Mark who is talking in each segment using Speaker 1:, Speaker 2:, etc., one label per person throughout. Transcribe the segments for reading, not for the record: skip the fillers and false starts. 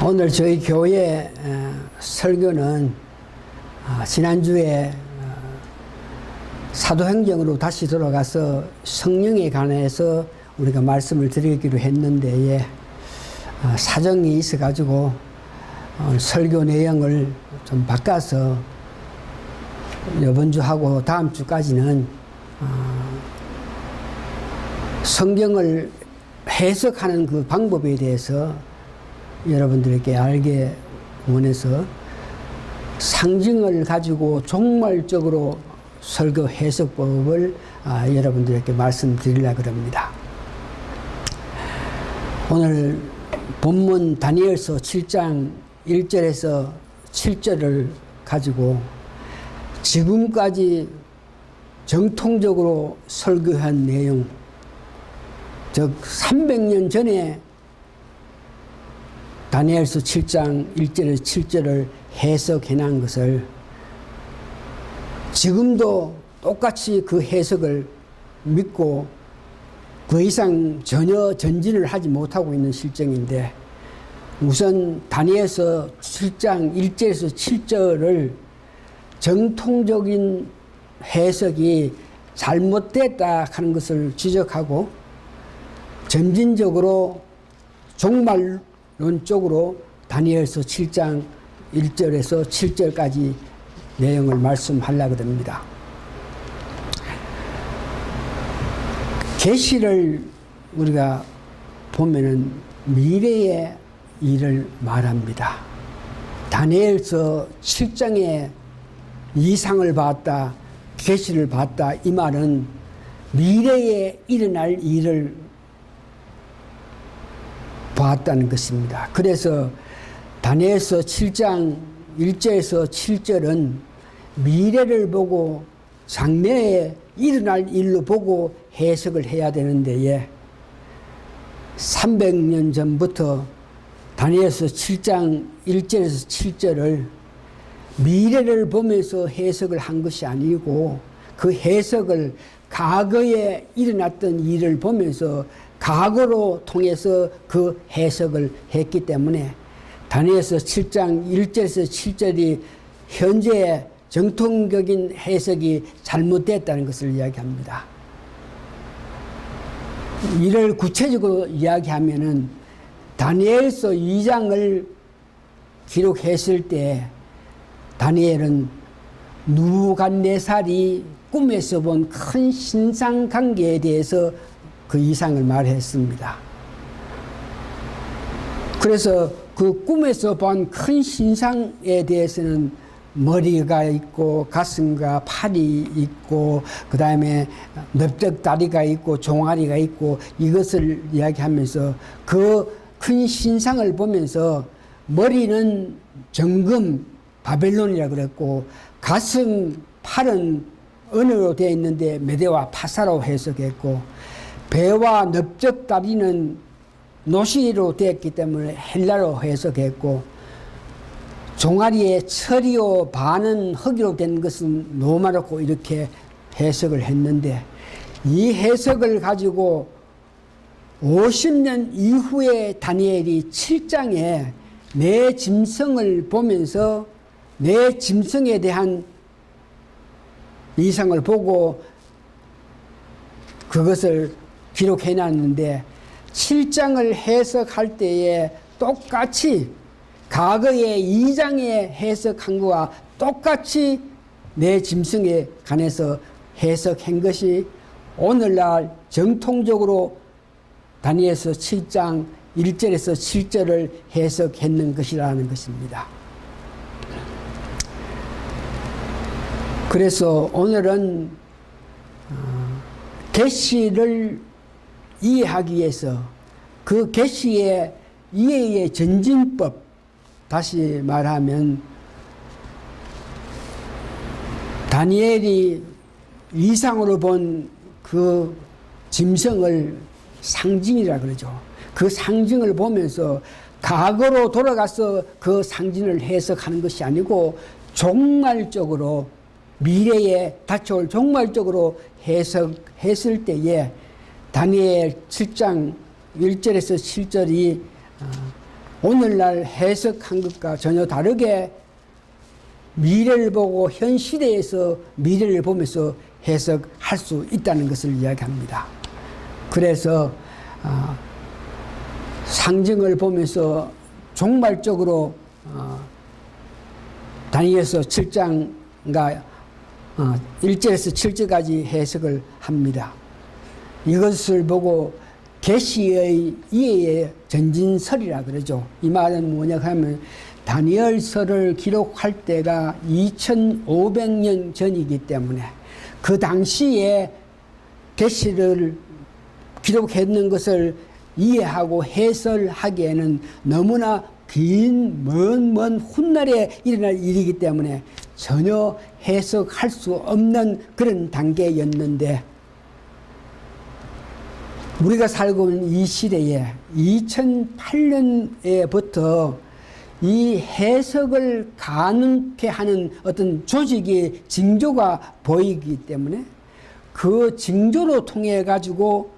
Speaker 1: 오늘 저희 교회 설교는 지난주에 사도행전으로 다시 돌아가서 성령에 관해서 우리가 말씀을 드리기로 했는데 사정이 있어가지고 설교 내용을 좀 바꿔서 이번 주하고 다음 주까지는 성경을 해석하는 그 방법에 대해서 여러분들에게 알게 원해서 상징을 가지고 종말적으로 설교 해석법을 여러분들에게 말씀드리려고 합니다. 오늘 본문 다니엘서 7장 1절에서 7절을 가지고 지금까지 정통적으로 설교한 내용, 즉 300년 전에 다니엘서 7장 1절에서 7절을 해석해 놓은 것을 지금도 똑같이 그 해석을 믿고 그 이상 전혀 전진을 하지 못하고 있는 실정인데, 우선 다니엘서 7장 1절에서 7절을 정통적인 해석이 잘못됐다 하는 것을 지적하고 점진적으로 종말론적으로 다니엘서 7장 1절에서 7절까지 내용을 말씀하려고 합니다. 계시를 우리가 보면은 미래의 일을 말합니다. 다니엘서 7장에 이상을 봤다, 계시를 봤다, 이 말은 미래에 일어날 일을 봤다는 것입니다. 그래서 다니엘서 7장 1절에서 7절은 미래를 보고 장래에 일어날 일로 보고 해석을 해야 되는데 300년 전부터 다니엘서 7장 1절에서 7절을 미래를 보면서 해석을 한 것이 아니고 그 해석을 과거에 일어났던 일을 보면서 과거로 통해서 그 해석을 했기 때문에 다니엘서 7장 1절에서 7절이 현재의 정통적인 해석이 잘못됐다는 것을 이야기합니다. 이를 구체적으로 이야기하면은 다니엘서 2장을 기록했을 때 다니엘은 누부갓네살이 꿈에서 본 큰 신상 관계에 대해서 그 이상을 말했습니다. 그래서 그 꿈에서 본 큰 신상에 대해서는 머리가 있고 가슴과 팔이 있고 그 다음에 넓적다리가 있고 종아리가 있고 이것을 이야기하면서 그 큰 신상을 보면서 머리는 정금 바벨론이라고 그랬고 가슴, 팔은 언어로 되어 있는데 메대와 파사로 해석했고 배와 넓적다리는 노시로 되었기 때문에 헬라로 해석했고 종아리에 철이요 반은 흙으로 된 것은 로마로 이렇게 해석을 했는데, 이 해석을 가지고 50년 이후에 다니엘이 7장에 내 짐승을 보면서 내 짐승에 대한 이상을 보고 그것을 기록해 놨는데 7장을 해석할 때에 똑같이 과거의 2장에 해석한 것과 똑같이 내 짐승에 관해서 해석한 것이 오늘날 정통적으로 다니엘서 7장 1절에서 7절을 해석했는 것이라는 것입니다. 그래서 오늘은 계시를 이해하기 위해서 그 계시의 이해의 전진법, 다시 말하면 다니엘이 이상으로 본 그 짐승을 상징이라 그러죠. 그 상징을 보면서 과거로 돌아가서 그 상징을 해석하는 것이 아니고 종말적으로 미래에 닥쳐올 종말적으로 해석했을 때에 다니엘 7장 1절에서 7절이 오늘날 해석한 것과 전혀 다르게 미래를 보고 현 시대에서 미래를 보면서 해석할 수 있다는 것을 이야기합니다. 그래서 상징을 보면서 종말적으로 다니엘서 7장과 1절에서 7절까지 해석을 합니다. 이것을 보고 계시의 이해의 전진설이라 그러죠. 이 말은 뭐냐 하면 다니엘서를 기록할 때가 2500년 전이기 때문에 그 당시에 계시를 기록했는 것을 이해하고 해설하기에는 너무나 긴 먼 훗날에 일어날 일이기 때문에 전혀 해석할 수 없는 그런 단계였는데, 우리가 살고 있는 이 시대에 2008년에부터 이 해석을 가능케 하는 어떤 조직의 징조가 보이기 때문에 그 징조로 통해 가지고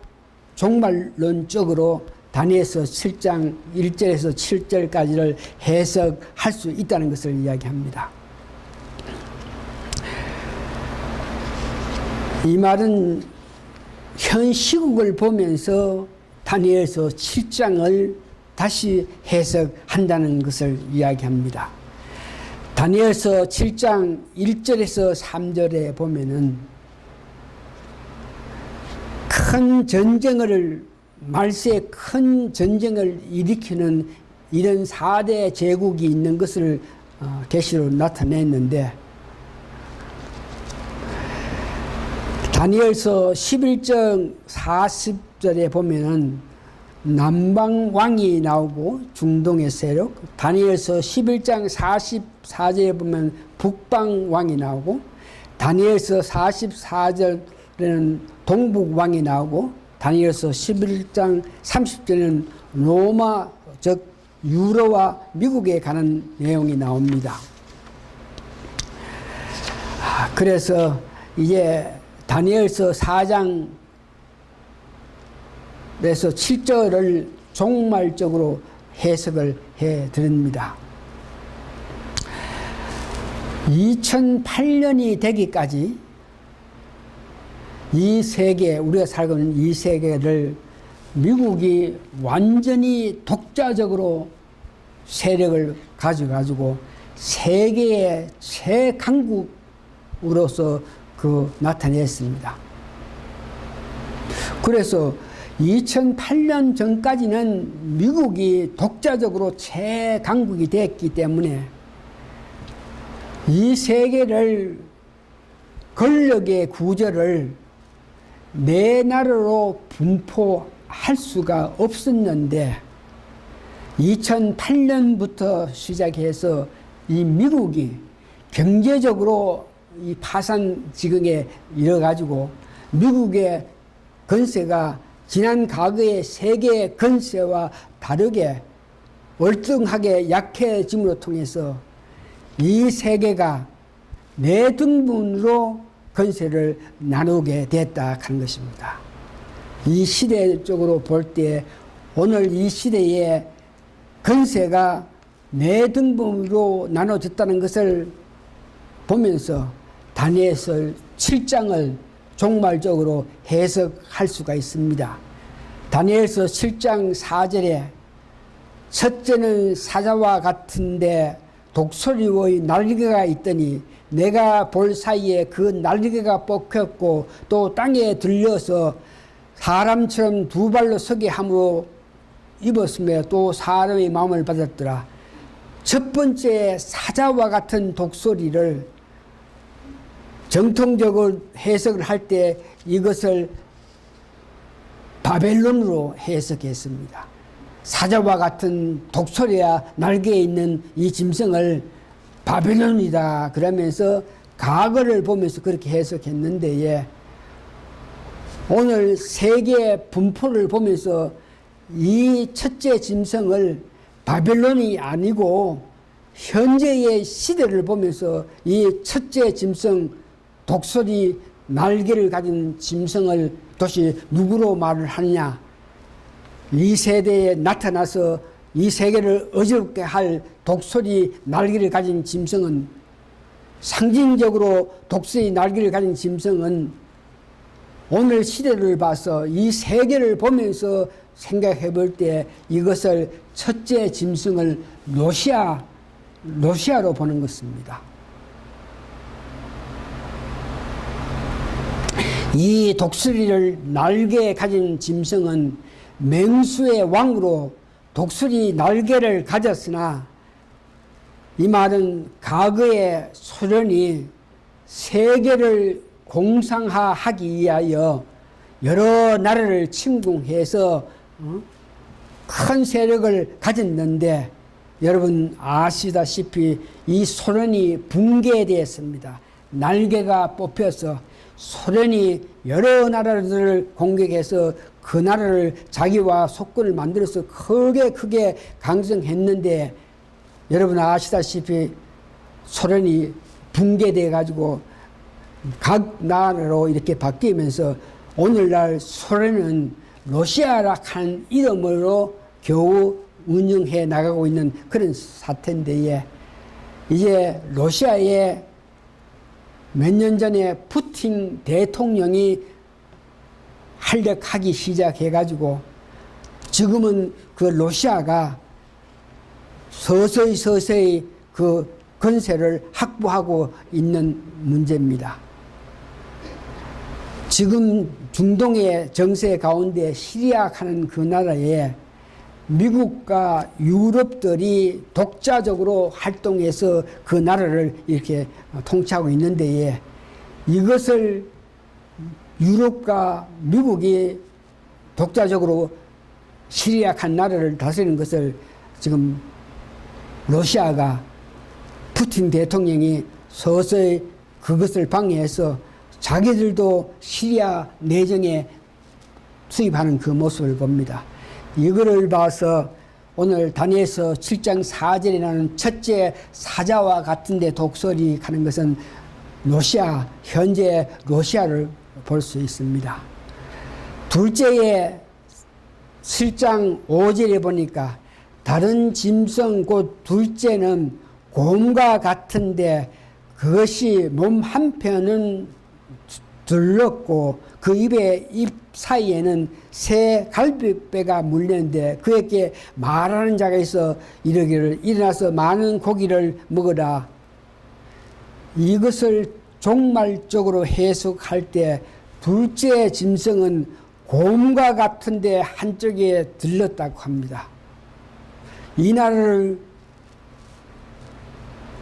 Speaker 1: 종말론적으로 다니엘서 7장 1절에서 7절까지를 해석할 수 있다는 것을 이야기합니다. 이 말은 현 시국을 보면서 다니엘서 7장을 다시 해석한다는 것을 이야기합니다. 다니엘서 7장 1절에서 3절에 보면은 큰 전쟁을, 말세에 큰 전쟁을 일으키는 이런 4대 제국이 있는 것을 계시로 나타냈는데, 다니엘서 11장 40절에 보면은 남방왕이 나오고 중동의 세력, 다니엘서 11장 44절에 보면 북방왕이 나오고, 다니엘서 44절에는 동북왕이 나오고, 다니엘서 11장 30절에는 로마, 즉 유로와 미국에 가는 내용이 나옵니다. 그래서 이제 다니엘서 4장에서 7절을 종말적으로 해석을 해드립니다. 2008년이 되기까지 이 세계, 우리가 살고 있는 이 세계를 미국이 완전히 독자적으로 세력을 가져가지고 세계의 최강국으로서 나타냈습니다. 그래서 2008년 전까지는 미국이 독자적으로 최강국이 됐기 때문에 이 세계를, 권력의 구조를 네 나라로 분포할 수가 없었는데, 2008년부터 시작해서 이 미국이 경제적으로 이 파산 지경에 이뤄가지고 미국의 건세가 지난 과거의 세계의 건세와 다르게 월등하게 약해짐으로 통해서 이 세계가 네 등분으로 건세를 나누게 됐다 하는 것입니다. 이 시대적으로 볼 때 오늘 이 시대에 건세가 네 등분으로 나눠졌다는 것을 보면서 다니엘서 7장을 종말적으로 해석할 수가 있습니다. 다니엘서 7장 4절에 첫째는 사자와 같은데 독수리의 날개가 있더니 내가 볼 사이에 그 날개가 뽑혔고 또 땅에 들려서 사람처럼 두 발로 서게 함으로 입었으며 또 사람의 마음을 받았더라. 첫 번째 사자와 같은 독수리를 정통적으로 해석을 할 때 이것을 바벨론으로 해석했습니다. 사자와 같은 독수리와 날개에 있는 이 짐승을 바벨론이다 그러면서 과거를 보면서 그렇게 해석했는데, 오늘 세계 분포를 보면서 이 첫째 짐승을 바벨론이 아니고 현재의 시대를 보면서 이 첫째 짐승 독수리 날개를 가진 짐승을 도대체 누구로 말을 하느냐, 이 세대에 나타나서 이 세계를 어지럽게 할 독수리 날개를 가진 짐승은, 상징적으로 독수리 날개를 가진 짐승은 오늘 시대를 봐서 이 세계를 보면서 생각해 볼 때 이것을 첫째 짐승을 로시아로 보는 것입니다. 이 독수리를 날개에 가진 짐승은 맹수의 왕으로 독수리 날개를 가졌으나, 이 말은 과거에 소련이 세계를 공상화하기 위하여 여러 나라를 침공해서 큰 세력을 가졌는데, 여러분 아시다시피 이 소련이 붕괴되었습니다. 날개가 뽑혀서 소련이 여러 나라들을 공격해서 그 나라를 자기와 속군을 만들어서 크게 강성했는데, 여러분 아시다시피 소련이 붕괴돼 가지고 각 나라로 이렇게 바뀌면서 오늘날 소련은 러시아라 하는 이름으로 겨우 운영해 나가고 있는 그런 사태인데, 이제 러시아에 몇 년 전에 푸틴 대통령이 활약하기 시작해가지고 지금은 그 러시아가 서서히 그 건세를 확보하고 있는 문제입니다. 지금 중동의 정세 가운데 시리아 하는 그 나라에 미국과 유럽들이 독자적으로 활동해서 그 나라를 이렇게 통치하고 있는데, 이것을 유럽과 미국이 독자적으로 시리아 한 나라를 다스리는 것을 지금 러시아가, 푸틴 대통령이 서서히 그것을 방해해서 자기들도 시리아 내정에 투입하는 그 모습을 봅니다. 이거를 봐서 오늘 다니엘서 7장 4절에 나오는 첫째 사자와 같은데 독수리 하는 것은 러시아, 현재 러시아를 볼 수 있습니다. 둘째에 7장 5절에 보니까 다른 짐승 곧 둘째는 곰과 같은데 그것이 몸 한편은 들렀고 그 입 사이에는 새 갈빗배가 물렸는데, 그에게 말하는 자가 있어 이르기를 일어나서 많은 고기를 먹으라. 이것을 종말적으로 해석할 때 둘째 짐승은 곰과 같은데 한쪽에 들렀다고 합니다. 이 나라를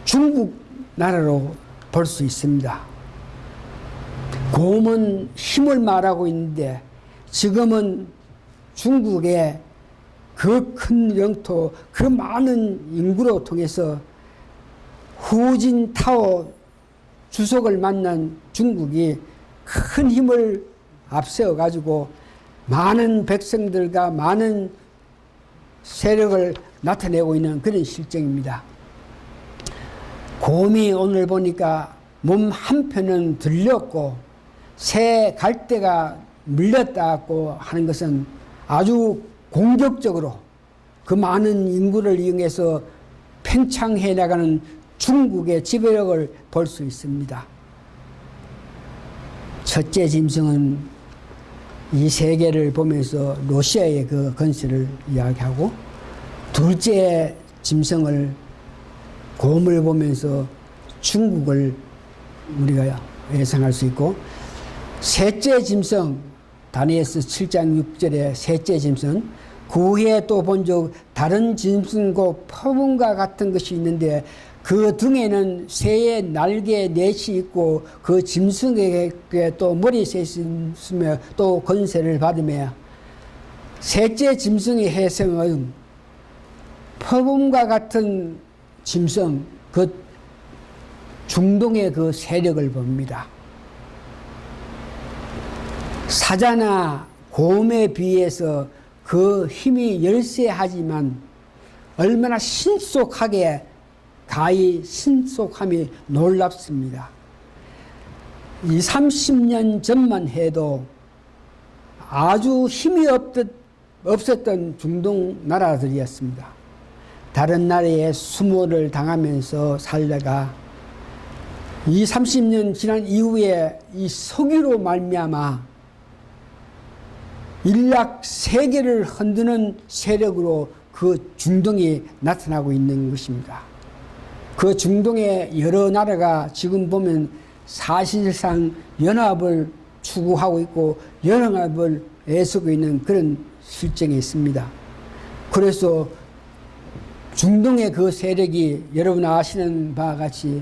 Speaker 1: 중국 나라로 볼 수 있습니다. 곰은 힘을 말하고 있는데, 지금은 중국의 그 큰 영토, 그 많은 인구로 통해서 후진타오 주석을 만난 중국이 큰 힘을 앞세워 가지고 많은 백성들과 많은 세력을 나타내고 있는 그런 실정입니다. 곰이 오늘 보니까 몸 한편은 들렸고 새 갈대가 물렸다고 하는 것은 아주 공격적으로 그 많은 인구를 이용해서 팽창해 나가는 중국의 지배력을 볼 수 있습니다. 첫째 짐승은 이 세계를 보면서 러시아의 그 건설을 이야기하고, 둘째 짐승을 곰을 보면서 중국을 우리가 예상할 수 있고, 셋째 짐승, 다니엘서 7장 6절에 셋째 짐승, 그 후에 또 본 적 다른 짐승과 퍼분과 같은 것이 있는데 그 등에는 새의 날개 넷이 있고 그 짐승에게 또 머리셋이 있으며 또 권세를 받으며, 셋째 짐승의 해성은 퍼분과 같은 짐승, 그 중동의 그 세력을 봅니다. 사자나 곰에 비해서 그 힘이 열세하지만 얼마나 신속하게 가히 신속함이 놀랍습니다. 30년 전만 해도 아주 힘이 없었던 중동 나라들이었습니다. 다른 나라에 수모를 당하면서 살다가 이 30년 지난 이후에 이 석유로 말미암아 일락세계를 흔드는 세력으로 그 중동이 나타나고 있는 것입니다. 그 중동의 여러 나라가 지금 보면 사실상 연합을 추구하고 있고 연합을 애쓰고 있는 그런 실정이 있습니다. 그래서 중동의 그 세력이 여러분 아시는 바와 같이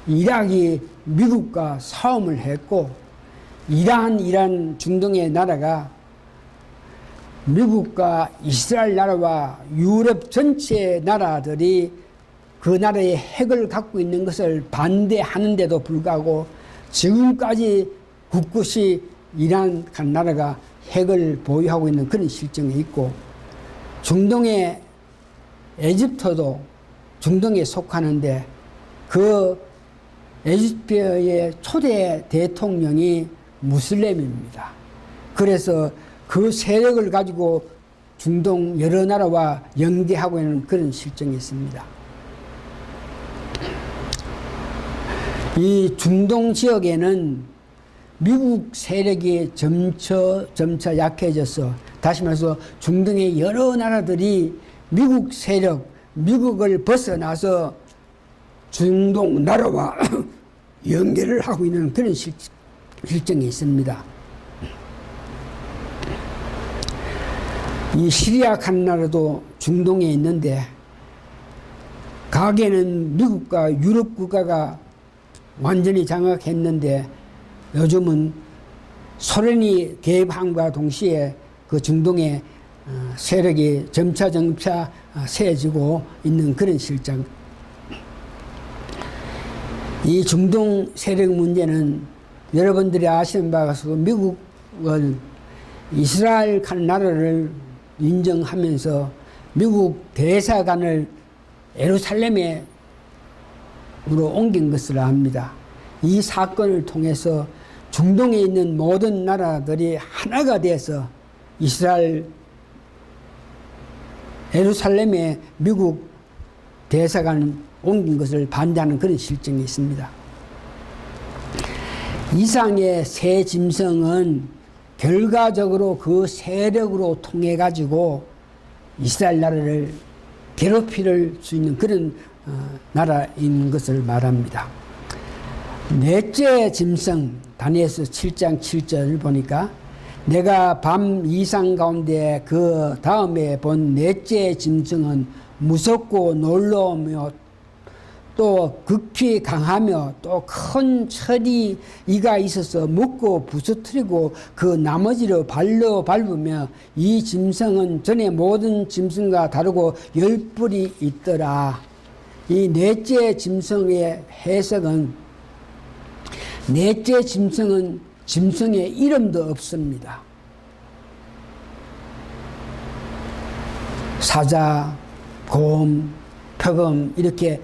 Speaker 1: 이락이 미국과 싸움을 했고 이란 중동의 나라가 미국과 이스라엘 나라와 유럽 전체 나라들이 그 나라의 핵을 갖고 있는 것을 반대하는데도 불구하고 지금까지 굳굳이 이란 간 나라가 핵을 보유하고 있는 그런 실정이 있고 중동의 에집트도 중동에 속하는데 그 에집트의 초대 대통령이 무슬림입니다. 그래서 그 세력을 가지고 중동 여러 나라와 연계하고 있는 그런 실정이 있습니다. 이 중동 지역에는 미국 세력이 점차 약해져서 다시 말해서 중동의 여러 나라들이 미국 세력, 미국을 벗어나서 중동 나라와 연계를 하고 있는 그런 실정이 있습니다. 이 시리아 간 나라도 중동에 있는데 가게는 미국과 유럽 국가가 완전히 장악했는데 요즘은 소련이 개입함과 동시에 그 중동의 세력이 점차 세지고 있는 그런 실정. 이 중동 세력 문제는 여러분들이 아시는 바와 같이 미국은 이스라엘 간 나라를 인정하면서 미국 대사관을 예루살렘에 옮긴 것을 압니다. 이 사건을 통해서 중동에 있는 모든 나라들이 하나가 돼서 이스라엘 예루살렘에 미국 대사관 옮긴 것을 반대하는 그런 실정이 있습니다. 이상의 세 짐승은 결과적으로 그 세력으로 통해 가지고 이스라엘 나라를 괴롭힐 수 있는 그런 나라인 것을 말합니다. 넷째 짐승 다니엘서 7장 7절을 보니까 내가 밤 이상 가운데 그 다음에 본 넷째 짐승은 무섭고 놀라우며 또 극히 강하며 또 큰 철이 이가 있어서 묶고 부서뜨리고 그 나머지를 발로 밟으며 이 짐승은 전에 모든 짐승과 다르고 10뿔이 있더라. 이 넷째 짐승의 해석은 넷째 짐승은 짐승의 이름도 없습니다. 사자, 곰, 표범 이렇게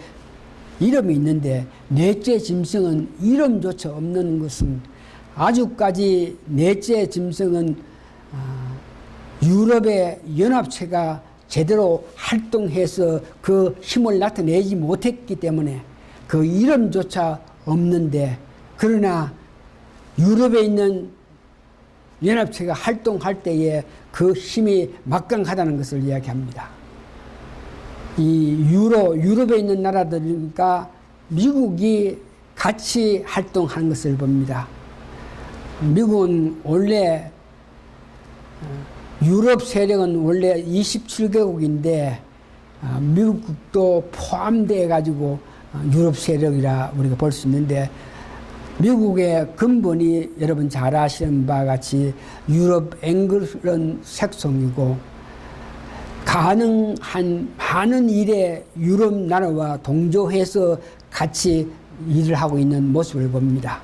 Speaker 1: 이름이 있는데 넷째 짐승은 이름조차 없는 것은 아직까지 넷째 짐승은 유럽의 연합체가 제대로 활동해서 그 힘을 나타내지 못했기 때문에 그 이름조차 없는데 그러나 유럽에 있는 연합체가 활동할 때에 그 힘이 막강하다는 것을 이야기합니다. 이 유럽에 있는 나라들과 미국이 같이 활동하는 것을 봅니다. 미국은 원래 유럽 세력은 원래 27개국인데 미국도 포함되어 가지고 유럽 세력이라 우리가 볼 수 있는데 미국의 근본이 여러분 잘 아시는 바와 같이 유럽 앵글런 색송이고 가능한 많은 일에 유럽 나라와 동조해서 같이 일을 하고 있는 모습을 봅니다.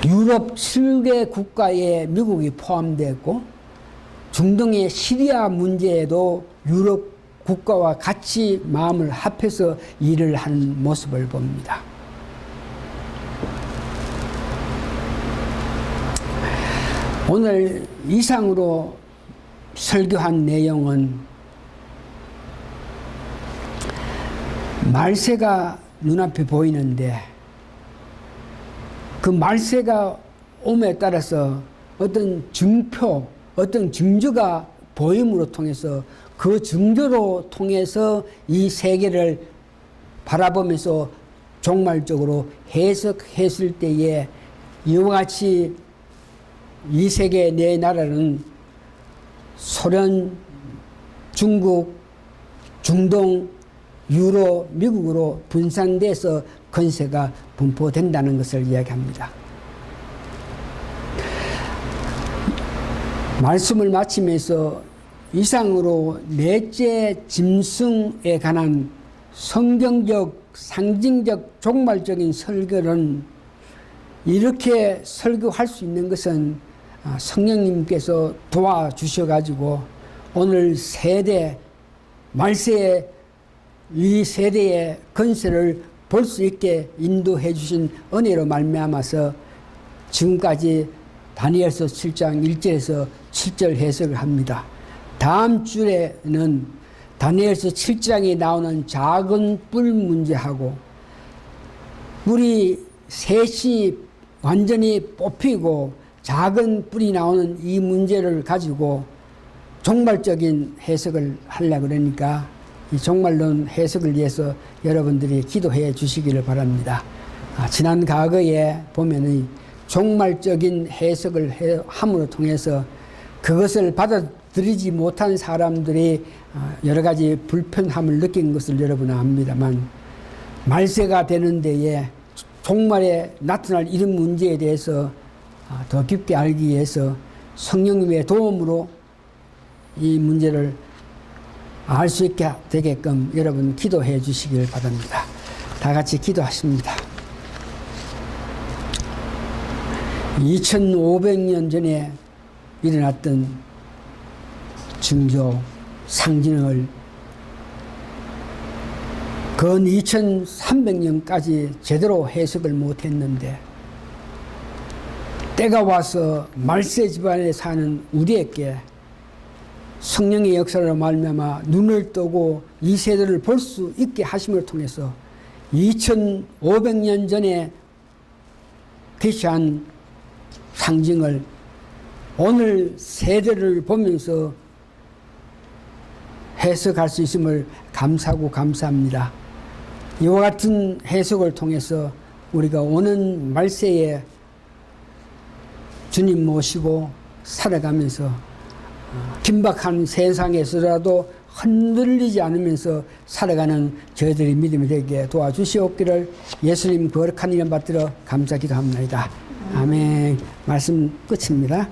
Speaker 1: 유럽 7개 국가에 미국이 포함되었고 중동의 시리아 문제에도 유럽 국가와 같이 마음을 합해서 일을 하는 모습을 봅니다. 오늘 이상으로 설교한 내용은 말세가 눈앞에 보이는데 그 말세가 옴에 따라서 어떤 증표, 어떤 증조가 보임으로 통해서 그 증조로 통해서 이 세계를 바라보면서 종말적으로 해석했을 때에 이와 같이 이 세계 네 나라는 소련, 중국, 중동, 유로, 미국으로 분산돼서 권세가 분포된다는 것을 이야기합니다. 말씀을 마치면서 이상으로 넷째 짐승에 관한 성경적, 상징적, 종말적인 설교는 이렇게 설교할 수 있는 것은 성령님께서 도와주셔가지고 오늘 세대, 말세의 이 세대의 건세를 볼 수 있게 인도해 주신 은혜로 말미암아서 지금까지 다니엘서 7장 1절에서 7절 해석을 합니다. 다음 주에는 다니엘서 7장에 나오는 작은 뿔 문제하고 뿔이 셋이 완전히 뽑히고 작은 뿔이 나오는 이 문제를 가지고 종말적인 해석을 하려고 그러니까 이 종말론 해석을 위해서 여러분들이 기도해 주시기를 바랍니다. 지난 과거에 보면은 종말적인 해석을 함으로 통해서 그것을 받아들이지 못한 사람들이 여러 가지 불편함을 느낀 것을 여러분은 압니다만 말세가 되는 데에 종말에 나타날 이런 문제에 대해서 더 깊게 알기 위해서 성령님의 도움으로 이 문제를 알 수 있게 되게끔 여러분 기도해 주시길 바랍니다. 다 같이 기도하십니다. 2500년 전에 일어났던 징조, 상징을 근 2300년까지 제대로 해석을 못했는데 때가 와서 말세 집안에 사는 우리에게 성령의 역사로 말미암아 눈을 뜨고 이 세대를 볼 수 있게 하심을 통해서 2500년 전에 계시한 상징을 오늘 세대를 보면서 해석할 수 있음을 감사하고 감사합니다. 이와 같은 해석을 통해서 우리가 오는 말세에 주님 모시고 살아가면서 긴박한 세상에서라도 흔들리지 않으면서 살아가는 저희들의 믿음이 되게 도와주시옵기를 예수님 거룩한 이름 받들어 감사 기도합니다. 아멘. 말씀 끝입니다.